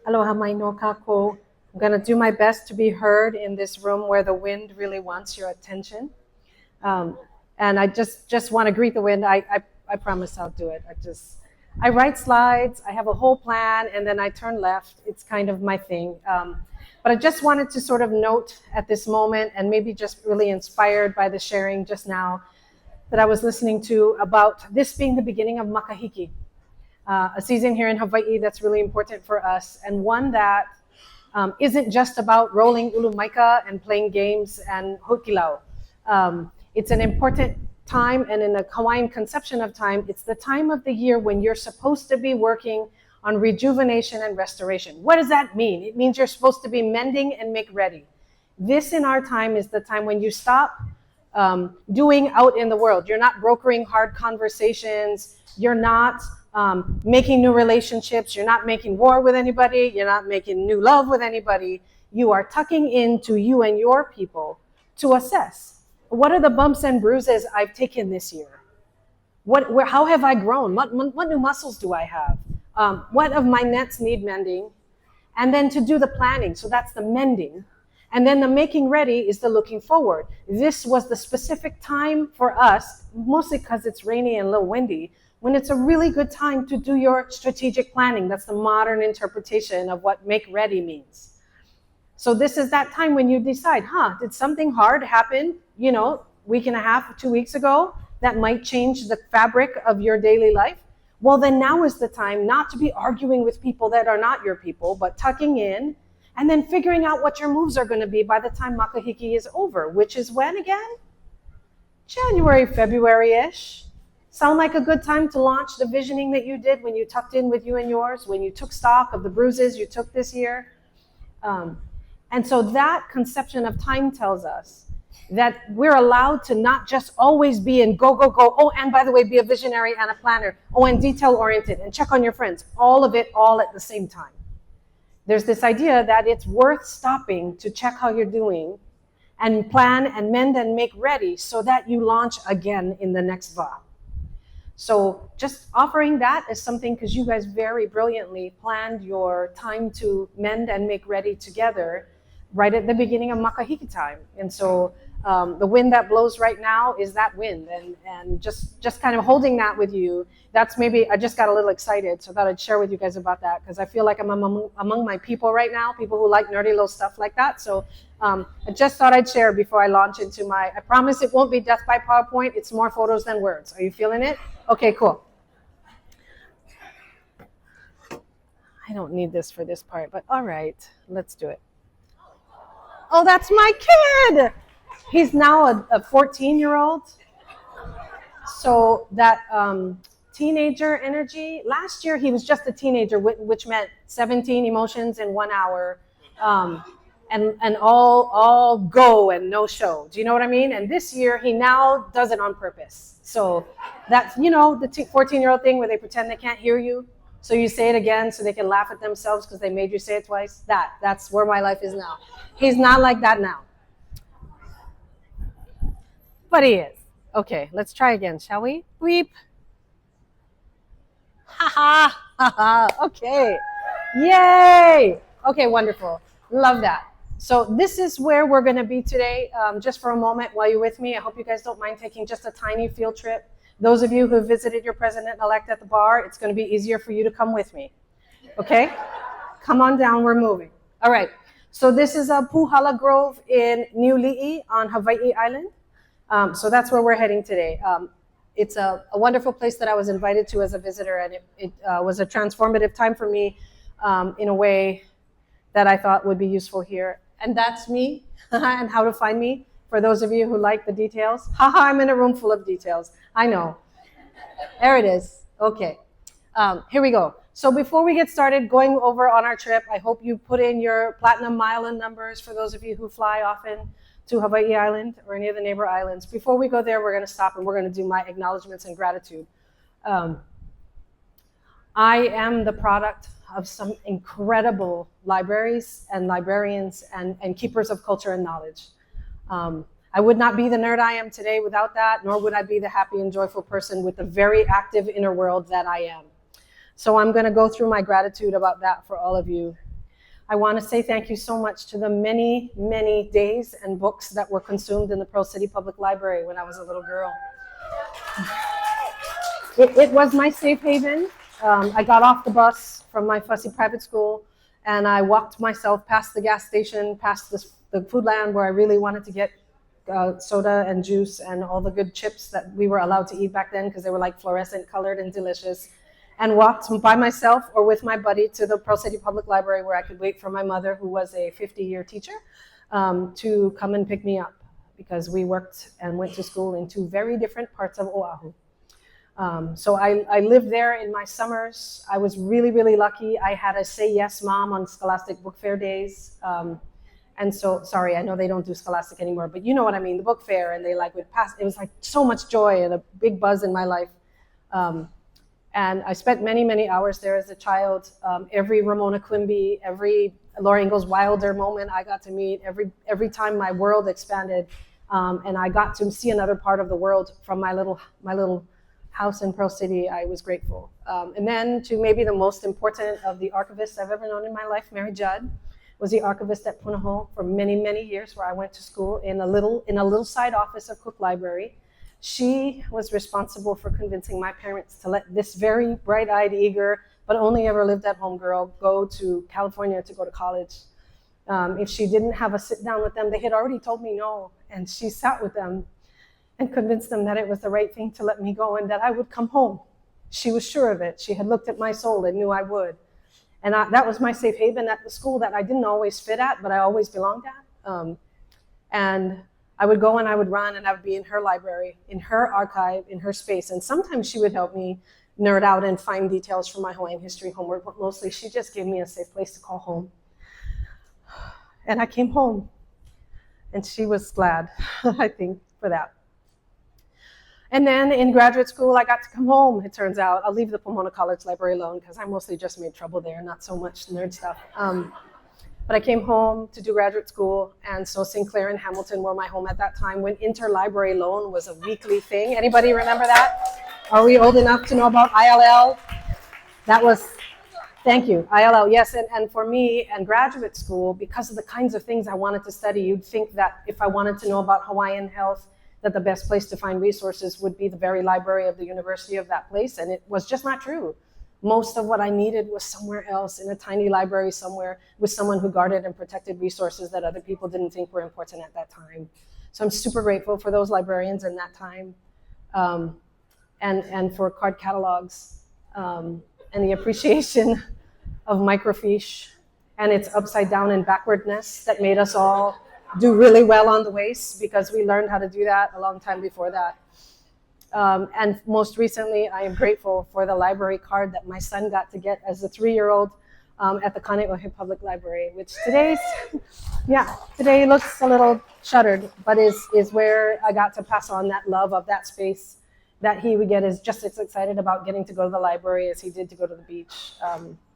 Aloha mai no kako. I'm going to do my best to be heard in this room where the wind really wants your attention. And I just want to greet the wind. I promise I'll do it. I write slides, I have a whole plan, and then I turn left. It's kind of my thing. But I just wanted to sort of note at this moment, and maybe just really inspired by the sharing just now that I was listening to about this being the beginning of Makahiki, a season here in Hawaii that's really important for us, and one that isn't just about rolling ulumaika and playing games and hokilau. It's an important time, and in the Hawaiian conception of time, it's the time of the year when you're supposed to be working on rejuvenation and restoration. What does that mean? It means you're supposed to be mending and make ready. This in our time is the time when you stop doing out in the world. You're not brokering hard conversations. You're not making new relationships. You're not making war with anybody. You're not making new love with anybody. You are tucking into you and your people to assess. What are the bumps and bruises I've taken this year? How have I grown? What new muscles do I have? What of my nets need mending? And then to do the planning. So that's the mending. And then the making ready is the looking forward. This was the specific time for us, mostly because it's rainy and a little windy, when it's a really good time to do your strategic planning. That's the modern interpretation of what make ready means. So this is that time when you decide, did something hard happen, week and a half, 2 weeks ago, that might change the fabric of your daily life? Well, then now is the time not to be arguing with people that are not your people, but tucking in and then figuring out what your moves are going to be by the time Makahiki is over, which is when again? January, February-ish. Sound like a good time to launch the visioning that you did when you tucked in with you and yours, when you took stock of the bruises you took this year? And so that conception of time tells us that we're allowed to not just always be in go, go, go. Oh, and by the way, be a visionary and a planner. Oh, and detail-oriented and check on your friends. All of it all at the same time. There's this idea that it's worth stopping to check how you're doing and plan and mend and make ready so that you launch again in the next va. So just offering that as something, because you guys very brilliantly planned your time to mend and make ready together right at the beginning of Makahiki time. And so the wind that blows right now is that wind, and just kind of holding that with you. That's maybe, I just got a little excited, so I thought I'd share with you guys about that, because I feel like I'm among my people right now, people who like nerdy little stuff like that. So I just thought I'd share before I launch into I promise it won't be death by PowerPoint, it's more photos than words. Are you feeling it? Okay, cool. I don't need this for this part, but all right, let's do it. Oh, that's my kid. He's now a 14-year-old. So that teenager energy, last year he was just a teenager, which meant 17 emotions in 1 hour, and all go and no show. Do you know what I mean? And this year he now does it on purpose. So that's, the 14-year-old thing where they pretend they can't hear you. So you say it again so they can laugh at themselves because they made you say it twice. That's where my life is now. He's not like that now. But he is. Okay, let's try again, shall we? Weep. Ha ha ha ha. Okay. Yay. Okay, wonderful. Love that. So this is where we're going to be today. Just for a moment while you're with me, I hope you guys don't mind taking just a tiny field trip. Those of you who visited your president-elect at the bar, it's going to be easier for you to come with me. Okay? Come on down, we're moving. All right. So this is a pūhala grove in Niuli on Hawaii Island. So that's where we're heading today. It's a wonderful place that I was invited to as a visitor, and it was a transformative time for me in a way that I thought would be useful here. And that's me and how to find me. For those of you who like the details. Haha, I'm in a room full of details. I know. There it is. Okay. Here we go. So before we get started going over on our trip, I hope you put in your platinum mile numbers for those of you who fly often to Hawaii Island or any of the neighbor islands. Before we go there, we're going to stop and we're going to do my acknowledgments and gratitude. I am the product of some incredible libraries and librarians and keepers of culture and knowledge. I would not be the nerd I am today without that, nor would I be the happy and joyful person with the very active inner world that I am. So I'm going to go through my gratitude about that for all of you I want to say thank you so much to the many, many days and books that were consumed in the Pearl City Public Library when I was a little girl. It was my safe haven. I got off the bus from my fussy private school, and I walked myself past the gas station, past the food land where I really wanted to get soda and juice and all the good chips that we were allowed to eat back then because they were like fluorescent colored and delicious, and walked by myself or with my buddy to the Pearl City Public Library where I could wait for my mother, who was a 50-year teacher, to come and pick me up because we worked and went to school in two very different parts of Oahu. So I lived there in my summers. I was really, really lucky. I had a Say Yes Mom on Scholastic Book Fair days. And so, sorry, I know they don't do Scholastic anymore, but you know what I mean, the book fair, and they like would pass, it was like so much joy and a big buzz in my life. And I spent many, many hours there as a child. Every Ramona Quimby, every Laura Ingalls Wilder moment I got to meet, every time my world expanded, and I got to see another part of the world from my little house in Pearl City, I was grateful. And then to maybe the most important of the archivists I've ever known in my life, Mary Judd, was the archivist at Punahou for many, many years, where I went to school in a little side office of Cook Library. She was responsible for convincing my parents to let this very bright-eyed, eager, but only ever lived at home girl go to California to go to college. If she didn't have a sit down with them, they had already told me no, and she sat with them and convinced them that it was the right thing to let me go and that I would come home. She was sure of it. She had looked at my soul and knew I would. And that was my safe haven at the school that I didn't always fit at, but I always belonged at. And I would go and I would run and I would be in her library, in her archive, in her space. And sometimes she would help me nerd out and find details from my Hawaiian history homework, but mostly she just gave me a safe place to call home. And I came home. And she was glad, I think, for that. And then in graduate school, I got to come home, it turns out. I'll leave the Pomona College Library alone because I mostly just made trouble there, not so much nerd stuff. But I came home to do graduate school, and so Sinclair and Hamilton were my home at that time when interlibrary loan was a weekly thing. Anybody remember that? Are we old enough to know about ILL? That was, thank you, ILL, yes. And for me and graduate school, because of the kinds of things I wanted to study, you'd think that if I wanted to know about Hawaiian health, that the best place to find resources would be the very library of the university of that place, and it was just not true. Most of what I needed was somewhere else, in a tiny library somewhere, with someone who guarded and protected resources that other people didn't think were important at that time. So I'm super grateful for those librarians in that time, and for card catalogs, and the appreciation of microfiche and its upside down and backwardness that made us all do really well on the waist, because we learned how to do that a long time before that. And most recently, I am grateful for the library card that my son got to get as a 3-year-old at the Kaneohe Public Library, which today looks a little shuttered, but is where I got to pass on that love of that space that he would get, is just as excited about getting to go to the library as he did to go to the beach.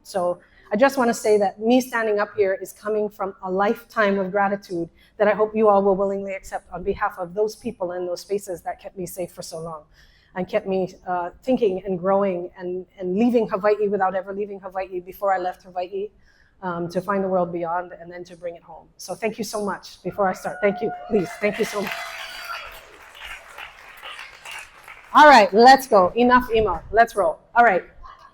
So I just want to say that me standing up here is coming from a lifetime of gratitude that I hope you all will willingly accept on behalf of those people in those spaces that kept me safe for so long and kept me thinking and growing and leaving Hawaii without ever leaving Hawaii before I left Hawaii, to find the world beyond and then to bring it home. So thank you so much. Before I start, thank you, please. Thank you so much. All right, let's go. Enough emo. Let's roll. All right.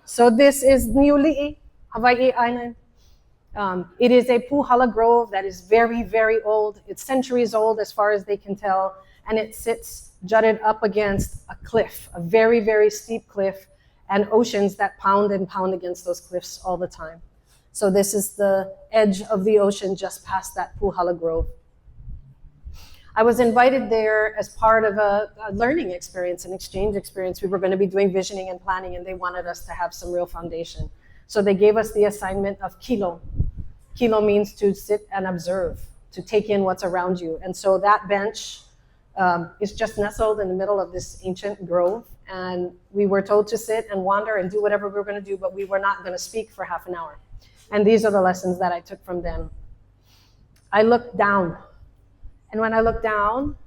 So this is Niuli, Hawaii Island. It is a pūhala grove that is very, very old. It's centuries old as far as they can tell, and it sits jutted up against a cliff, a very, very steep cliff, and oceans that pound and pound against those cliffs all the time. So this is the edge of the ocean just past that pūhala grove. I was invited there as part of a learning experience, an exchange experience. We were going to be doing visioning and planning, and they wanted us to have some real foundation. So they gave us the assignment of kilo. Kilo means to sit and observe, to take in what's around you. And so that bench is just nestled in the middle of this ancient grove. And we were told to sit and wander and do whatever we were going to do, but we were not going to speak for half an hour. And these are the lessons that I took from them. I looked down. And when I looked down,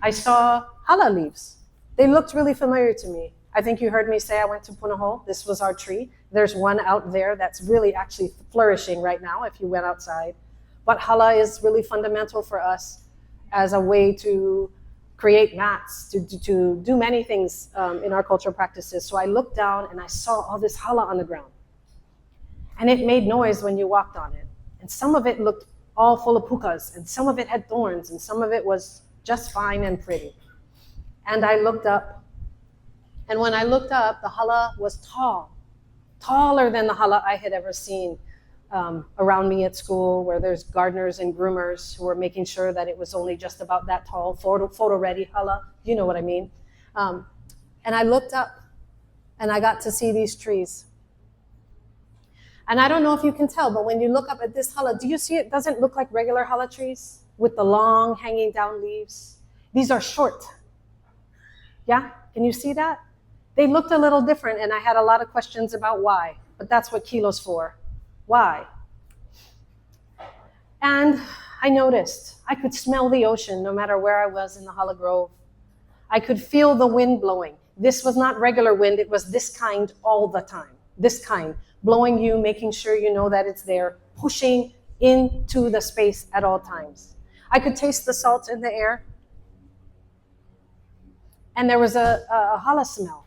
I saw hala leaves. They looked really familiar to me. I think you heard me say I went to Punahou. This was our tree. There's one out there that's really actually flourishing right now if you went outside. But hala is really fundamental for us as a way to create mats, to do many things in our cultural practices. So I looked down and I saw all this hala on the ground. And it made noise when you walked on it. And some of it looked all full of pukas, and some of it had thorns, and some of it was just fine and pretty. And I looked up, and when I looked up, the hala was tall, taller than the hala I had ever seen around me at school, where there's gardeners and groomers who were making sure that it was only just about that tall, photo-ready hala. You know what I mean. And I looked up, and I got to see these trees. And I don't know if you can tell, but when you look up at this hala, do you see it doesn't look like regular hala trees with the long hanging down leaves? These are short. Yeah, can you see that? They looked a little different, and I had a lot of questions about why, but that's what kilo's for. Why? And I noticed I could smell the ocean no matter where I was in the hala grove. I could feel the wind blowing. This was not regular wind, it was this kind all the time. This kind, blowing you, making sure you know that it's there, pushing into the space at all times. I could taste the salt in the air. And there was a hala smell.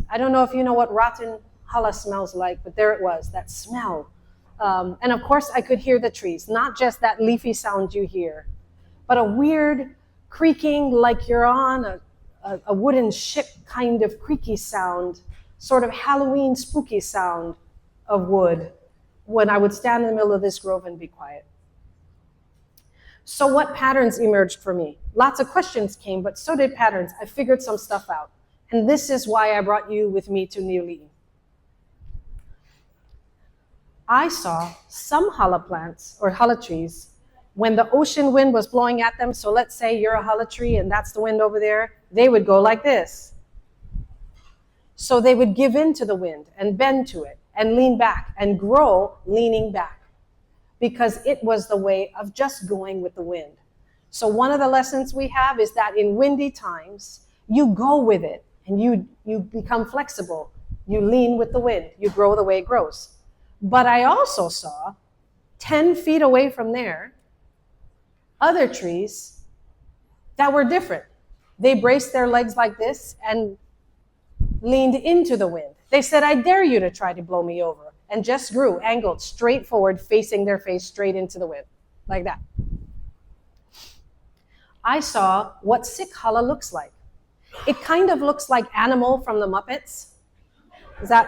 I don't know if you know what rotten hala smells like, but there it was, that smell. And of course I could hear the trees, not just that leafy sound you hear, but a weird creaking like you're on a wooden ship kind of creaky sound, sort of Halloween spooky sound of wood when I would stand in the middle of this grove and be quiet. So what patterns emerged for me? Lots of questions came, but so did patterns. I figured some stuff out. And this is why I brought you with me to Niuli. I saw some hala plants or hala trees when the ocean wind was blowing at them. So let's say you're a hala tree and that's the wind over there. They would go like this. So they would give in to the wind and bend to it and lean back and grow leaning back because it was the way of just going with the wind. So one of the lessons we have is that in windy times, you go with it and you become flexible. You lean with the wind. You grow the way it grows. But I also saw 10 feet away from there, other trees that were different. They braced their legs like this and leaned into the wind. They said, I dare you to try to blow me over, and just grew, angled, straight forward, facing their face straight into the wind, like that. I saw what sick hala looks like. It kind of looks like Animal from the Muppets.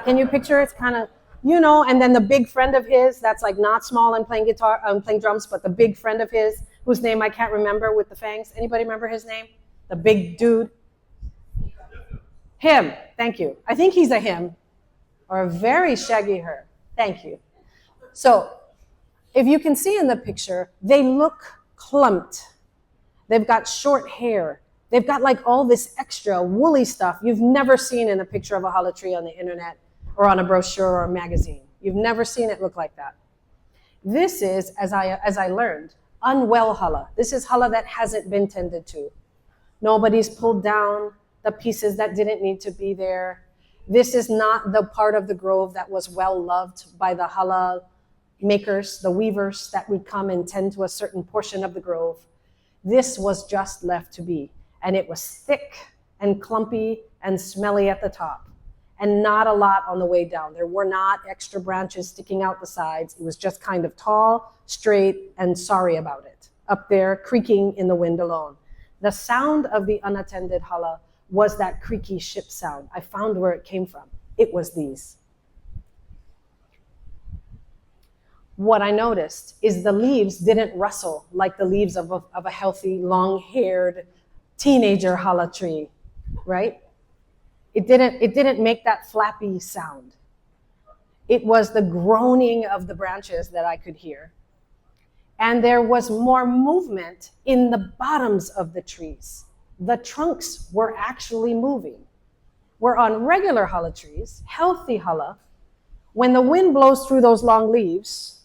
Can you picture it? It's kind of, and then the big friend of his that's like not small and playing guitar, playing drums, but the big friend of his, whose name I can't remember with the fangs. Anybody remember his name? The big dude. Him, thank you. I think he's a him, or a very shaggy her. Thank you. So, if you can see in the picture, they look clumped. They've got short hair. They've got like all this extra woolly stuff you've never seen in a picture of a hala tree on the internet or on a brochure or a magazine. You've never seen it look like that. This is, as I learned, unwell hala. This is hala that hasn't been tended to. Nobody's pulled down the pieces that didn't need to be there. This is not the part of the grove that was well loved by the hala makers, the weavers that would come and tend to a certain portion of the grove. This was just left to be. And it was thick and clumpy and smelly at the top, and not a lot on the way down. There were not extra branches sticking out the sides. It was just kind of tall, straight, and sorry about it, up there creaking in the wind alone. The sound of the unattended hala was that creaky ship sound. I found where it came from. It was these. What I noticed is the leaves didn't rustle like the leaves of a healthy, long-haired teenager hala tree, right? It didn't make that flappy sound. It was the groaning of the branches that I could hear. And there was more movement in the bottoms of the trees. The trunks were actually moving. Where on regular hala trees, healthy hala, when the wind blows through those long leaves,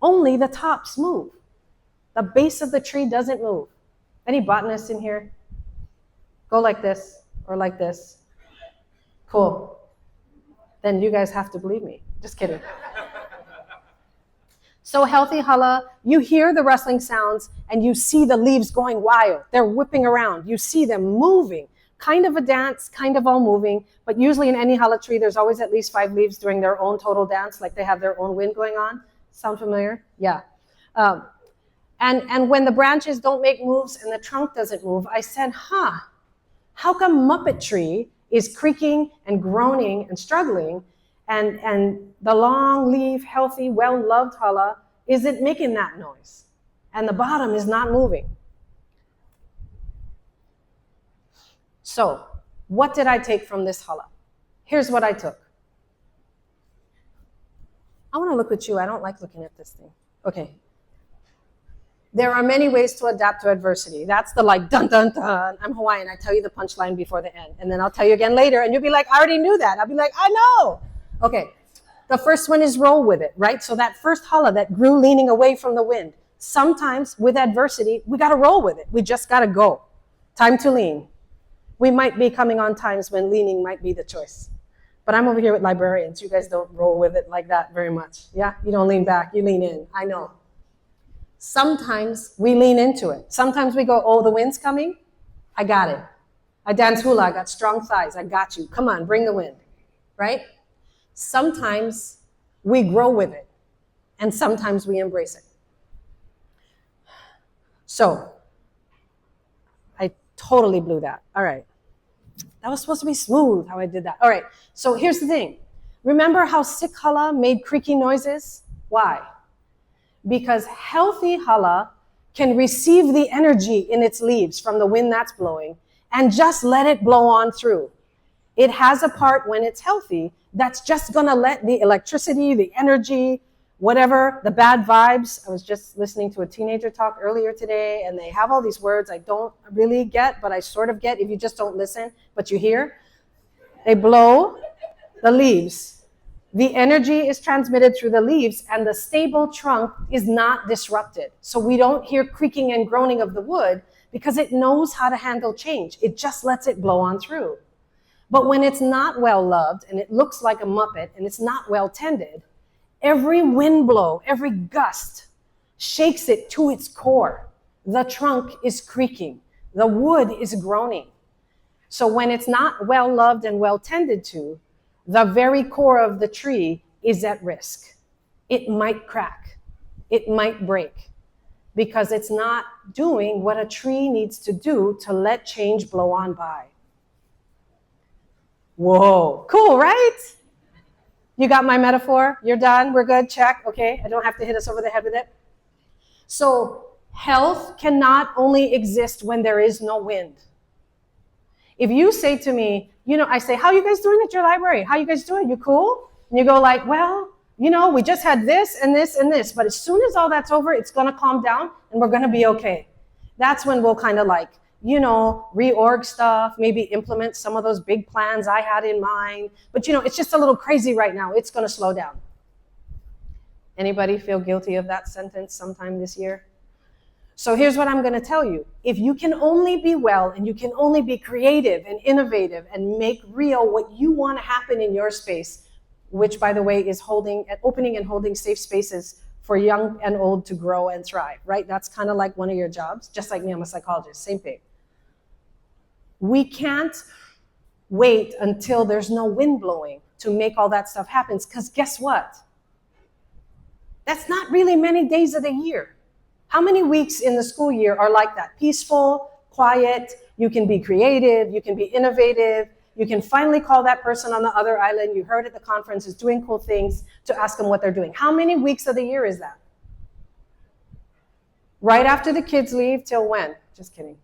only the tops move. The base of the tree doesn't move. Any botanists in here? Go like this or like this. Cool. then you guys have to believe me. Just kidding. So healthy hala, you hear the rustling sounds and you see the leaves going wild. They're whipping around. You see them moving. Kind of a dance, kind of all moving, but usually in any hala tree, there's always at least 5 leaves doing their own total dance, like they have their own wind going on. Sound familiar? Yeah. And when the branches don't make moves and the trunk doesn't move, I said, how come Muppet Tree is creaking and groaning and struggling, and the long leaf, healthy, well-loved hala isn't making that noise, and the bottom is not moving? So, what did I take from this hala? Here's what I took. I want to look at you. I don't like looking at this thing. Okay. There are many ways to adapt to adversity. That's the like, dun, dun, dun. I'm Hawaiian. I tell you the punchline before the end. And then I'll tell you again later. And you'll be like, I already knew that. I'll be like, I know. Okay. The first one is roll with it, right? So that first hala that grew leaning away from the wind. Sometimes with adversity, we got to roll with it. We just got to go. Time to lean. We might be coming on times when leaning might be the choice. But I'm over here with librarians. You guys don't roll with it like that very much. Yeah? You don't lean back. You lean in. I know. Sometimes we lean into it. Sometimes we go, oh, the wind's coming. I got it. I dance hula. I got strong thighs. I got you. Come on, bring the wind. Right? Sometimes we grow with it. And sometimes we embrace it. So, I totally blew that. All right. That was supposed to be smooth how I did that. All right. So here's the thing. Remember how sick hala made creaky noises? Why? Because healthy hala can receive the energy in its leaves from the wind that's blowing and just let it blow on through. It has a part when it's healthy that's just going to let the electricity, the energy, whatever, the bad vibes. I was just listening to a teenager talk earlier today, and they have all these words I don't really get, but I sort of get if you just don't listen, but you hear. They blow the leaves. The energy is transmitted through the leaves, and the stable trunk is not disrupted. So we don't hear creaking and groaning of the wood because it knows how to handle change. It just lets it blow on through. But when it's not well loved, and it looks like a muppet, and it's not well tended, every wind blow, every gust shakes it to its core. The trunk is creaking. The wood is groaning. So when it's not well loved and well tended to, the very core of the tree is at risk. It might crack. It might break because it's not doing what a tree needs to do to let change blow on by. Whoa, cool, right? You got my metaphor? You're done? We're good? Check. Okay, I don't have to hit us over the head with it. So health cannot only exist when there is no wind. If you say to me, I say, how are you guys doing at your library? How are you guys doing? You cool? And you go like, well, we just had this and this and this, but as soon as all that's over, it's going to calm down and we're going to be okay. That's when we'll kind of like, reorg stuff, maybe implement some of those big plans I had in mind. But, it's just a little crazy right now. It's going to slow down. Anybody feel guilty of that sentence sometime this year? So here's what I'm going to tell you. If you can only be well and you can only be creative and innovative and make real what you want to happen in your space, which, by the way, is opening and holding safe spaces for young and old to grow and thrive, right? That's kind of like one of your jobs, just like me, I'm a psychologist, same thing. We can't wait until there's no wind blowing to make all that stuff happen, because guess what? That's not really many days of the year. How many weeks in the school year are like that? Peaceful, quiet, you can be creative, you can be innovative, you can finally call that person on the other island you heard at the conference is doing cool things to ask them what they're doing. How many weeks of the year is that? Right after the kids leave till when? Just kidding.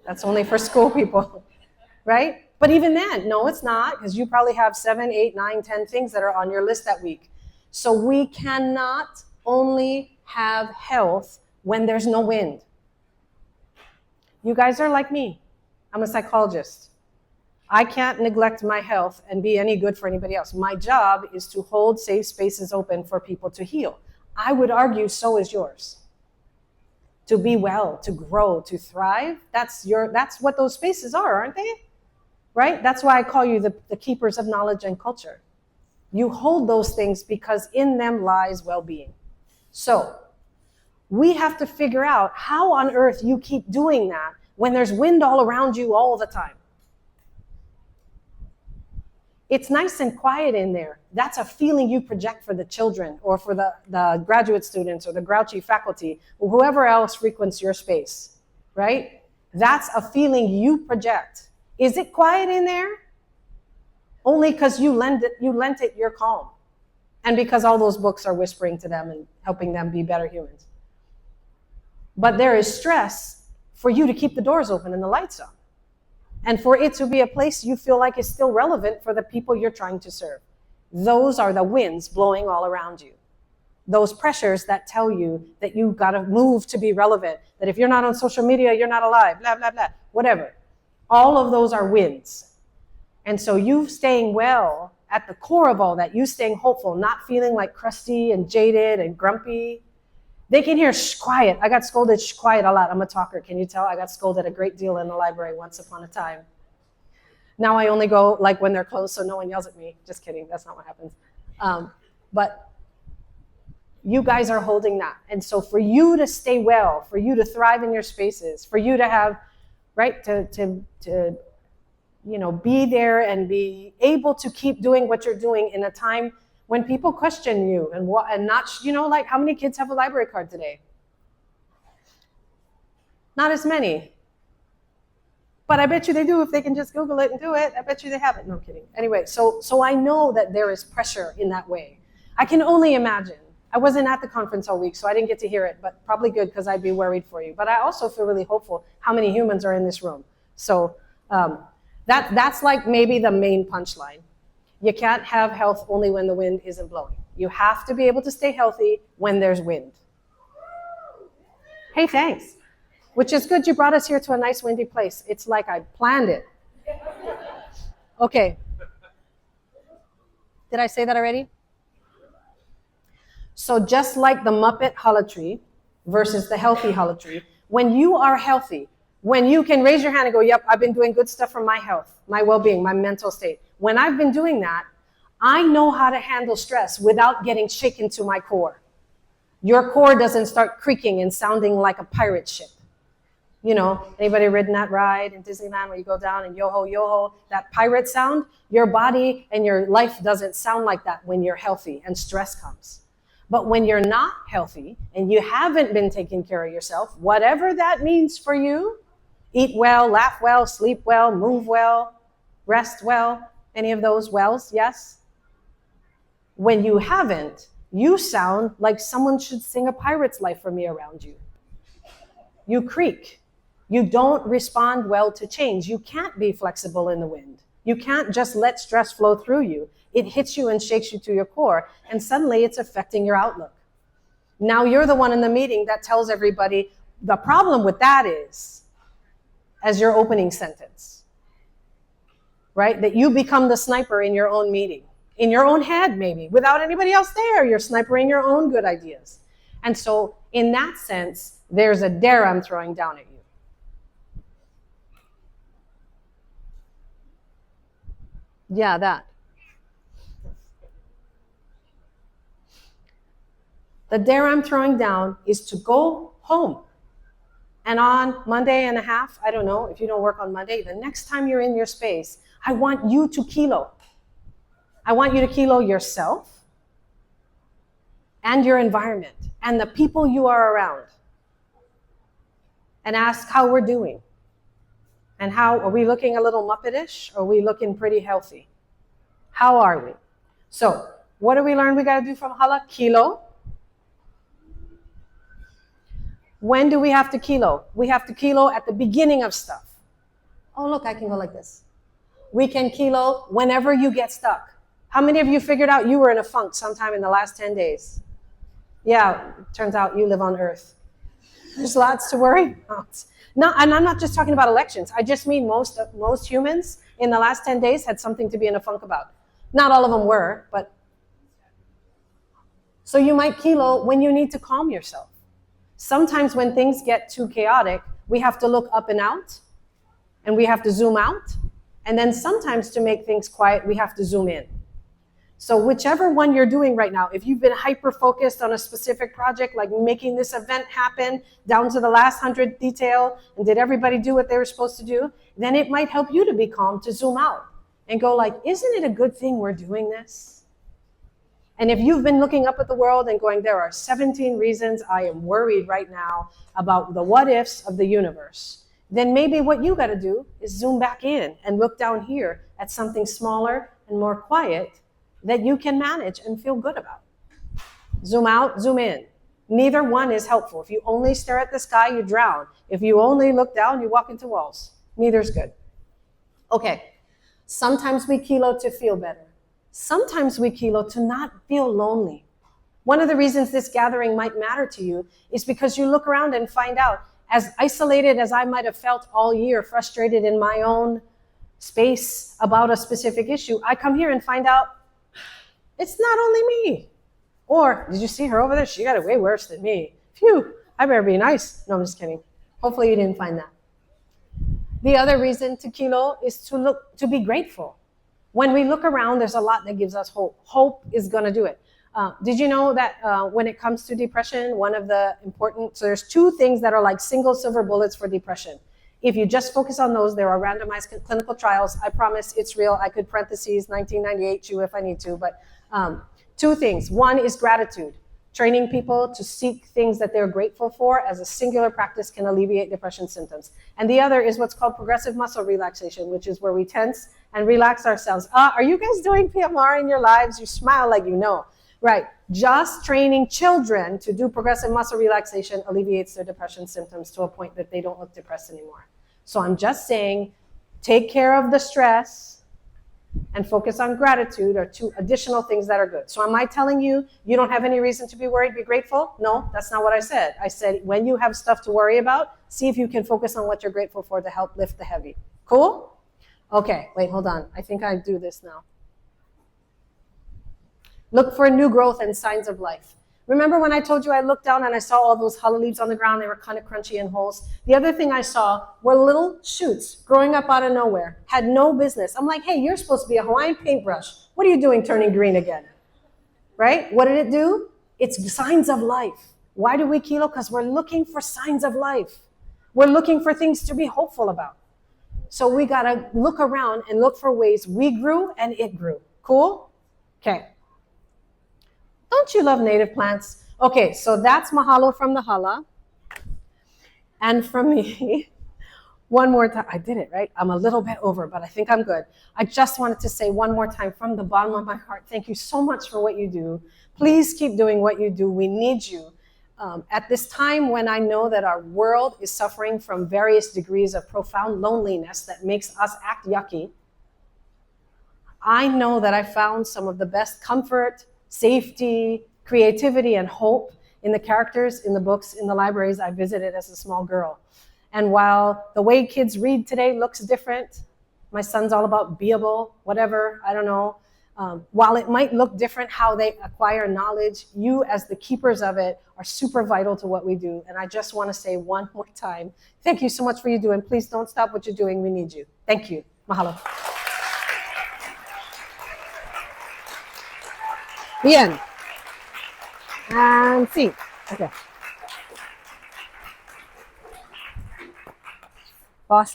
That's only for school people, right? But even then, no, it's not, because you probably have 7, 8, 9, 10 things that are on your list that week. So we cannot only have health when there's no wind. You guys are like me. I'm a psychologist. I can't neglect my health and be any good for anybody else. My job is to hold safe spaces open for people to heal. I would argue so is yours. To be well, to grow, to thrive, that's what those spaces are, aren't they? Right? That's why I call you the keepers of knowledge and culture. You hold those things because in them lies well-being. So we have to figure out how on earth you keep doing that when there's wind all around you all the time. It's nice and quiet in there. That's a feeling you project for the children or for the graduate students or the grouchy faculty or whoever else frequents your space, right? That's a feeling you project. Is it quiet in there? Only because you lent it your calm. And because all those books are whispering to them and helping them be better humans. But there is stress for you to keep the doors open and the lights on. And for it to be a place you feel like is still relevant for the people you're trying to serve. Those are the winds blowing all around you. Those pressures that tell you that you gotta move to be relevant, that if you're not on social media, you're not alive, blah, blah, blah, whatever. All of those are winds. And so you staying well at the core of all that, you staying hopeful, not feeling like crusty and jaded and grumpy. They can hear shh, quiet. I got scolded shh, quiet a lot. I'm a talker. Can you tell? I got scolded a great deal in the library once upon a time. Now I only go like when they're closed so no one yells at me. Just kidding. That's not what happens. But you guys are holding that. And so for you to stay well, for you to thrive in your spaces, for you to have, right, to be there and be able to keep doing what you're doing in a time when people question you and not, like how many kids have a library card today? Not as many. But I bet you they do if they can just Google it and do it. I bet you they have it. No kidding. Anyway, so I know that there is pressure in that way. I can only imagine. I wasn't at the conference all week, so I didn't get to hear it, but probably good because I'd be worried for you. But I also feel really hopeful how many humans are in this room. So that's like maybe the main punchline. You can't have health only when the wind isn't blowing. You have to be able to stay healthy when there's wind. Hey, thanks. Which is good. You brought us here to a nice windy place. It's like I planned it. Okay. Did I say that already? So just like the Muppet Hala tree versus the healthy Hala tree, when you are healthy, when you can raise your hand and go, yep, I've been doing good stuff for my health, my well-being, my mental state. When I've been doing that, I know how to handle stress without getting shaken to my core. Your core doesn't start creaking and sounding like a pirate ship. Anybody ridden that ride in Disneyland where you go down and yo-ho, yo-ho, that pirate sound? Your body and your life doesn't sound like that when you're healthy and stress comes. But when you're not healthy and you haven't been taking care of yourself, whatever that means for you, eat well, laugh well, sleep well, move well, rest well, any of those wells, yes? When you haven't, you sound like someone should sing a pirate's life for me around you. You creak. You don't respond well to change. You can't be flexible in the wind. You can't just let stress flow through you. It hits you and shakes you to your core, and suddenly it's affecting your outlook. Now you're the one in the meeting that tells everybody, the problem with that is, as your opening sentence, right? That you become the sniper in your own meeting, in your own head maybe, without anybody else there. You're snipering your own good ideas. And so in that sense, there's a dare I'm throwing down at you. Yeah, that. The dare I'm throwing down is to go home. And on Monday and a half, I don't know, if you don't work on Monday, the next time you're in your space, I want you to kilo. I want you to kilo yourself and your environment and the people you are around. And ask how we're doing. And how, are we looking a little Muppetish? Or are we looking pretty healthy? How are we? So, what do we learn we got to do from Hala? Kilo. When do we have to kilo? We have to kilo at the beginning of stuff. Oh, look, I can go like this. We can kilo whenever you get stuck. How many of you figured out you were in a funk sometime in the last 10 days? Yeah, turns out you live on Earth. There's lots to worry about. No, and I'm not just talking about elections. I just mean most humans in the last 10 days had something to be in a funk about. Not all of them were, but. So you might kilo when you need to calm yourself. Sometimes when things get too chaotic, we have to look up and out, and we have to zoom out. And then sometimes to make things quiet, we have to zoom in. So whichever one you're doing right now, if you've been hyper-focused on a specific project, like making this event happen down to the last 100 detail, and did everybody do what they were supposed to do, then it might help you to be calm, to zoom out and go like, isn't it a good thing we're doing this? And if you've been looking up at the world and going, there are 17 reasons I am worried right now about the what ifs of the universe, then maybe what you got to do is zoom back in and look down here at something smaller and more quiet that you can manage and feel good about. Zoom out, zoom in. Neither one is helpful. If you only stare at the sky, you drown. If you only look down, you walk into walls. Neither's good. Okay, sometimes we kilo to feel better. Sometimes we kilo to not feel lonely. One of the reasons this gathering might matter to you is because you look around and find out, as isolated as I might have felt all year, frustrated in my own space about a specific issue, I come here and find out it's not only me. Or, did you see her over there? She got it way worse than me. Phew, I better be nice. No, I'm just kidding. Hopefully you didn't find that. The other reason to kilo is to be grateful. When we look around, there's a lot that gives us hope. Hope is going to do it. Did you know that when it comes to depression, one of the important, so there's two things that are like single silver bullets for depression. If you just focus on those, there are randomized clinical trials. I promise it's real. I could parentheses 1998 you if I need to, but two things. One is gratitude. Training people to seek things that they're grateful for as a singular practice can alleviate depression symptoms. And the other is what's called progressive muscle relaxation, which is where we tense and relax ourselves. Are you guys doing PMR in your lives? You smile like you know. Right, just training children to do progressive muscle relaxation alleviates their depression symptoms to a point that they don't look depressed anymore. So I'm just saying, take care of the stress and focus on gratitude are two additional things that are good. So am I telling you, you don't have any reason to be worried, be grateful? No, that's not what I said. I said, when you have stuff to worry about, see if you can focus on what you're grateful for to help lift the heavy. Cool? Okay, wait, hold on. I think I do this now. Look for new growth and signs of life. Remember when I told you I looked down and I saw all those hala leaves on the ground? They were kind of crunchy and holes. The other thing I saw were little shoots growing up out of nowhere. Had no business. I'm like, hey, you're supposed to be a Hawaiian paintbrush. What are you doing turning green again? Right? What did it do? It's signs of life. Why do we kilo? Because we're looking for signs of life. We're looking for things to be hopeful about. So we got to look around and look for ways we grew and it grew. Cool? Okay. Don't you love native plants? Okay, so that's mahalo from the Hala. And from me, one more time. I did it, right? I'm a little bit over, but I think I'm good. I just wanted to say one more time from the bottom of my heart, thank you so much for what you do. Please keep doing what you do. We need you. At this time when I know that our world is suffering from various degrees of profound loneliness that makes us act yucky, I know that I found some of the best comfort, safety, creativity, and hope in the characters, in the books, in the libraries I visited as a small girl. And while the way kids read today looks different, my son's all about beable, whatever, I don't know. While it might look different how they acquire knowledge, you as the keepers of it are super vital to what we do. And I just want to say one more time, thank you so much for what you do, and please don't stop what you're doing. We need you. Thank you. Mahalo. The end. And see. Okay. Boss.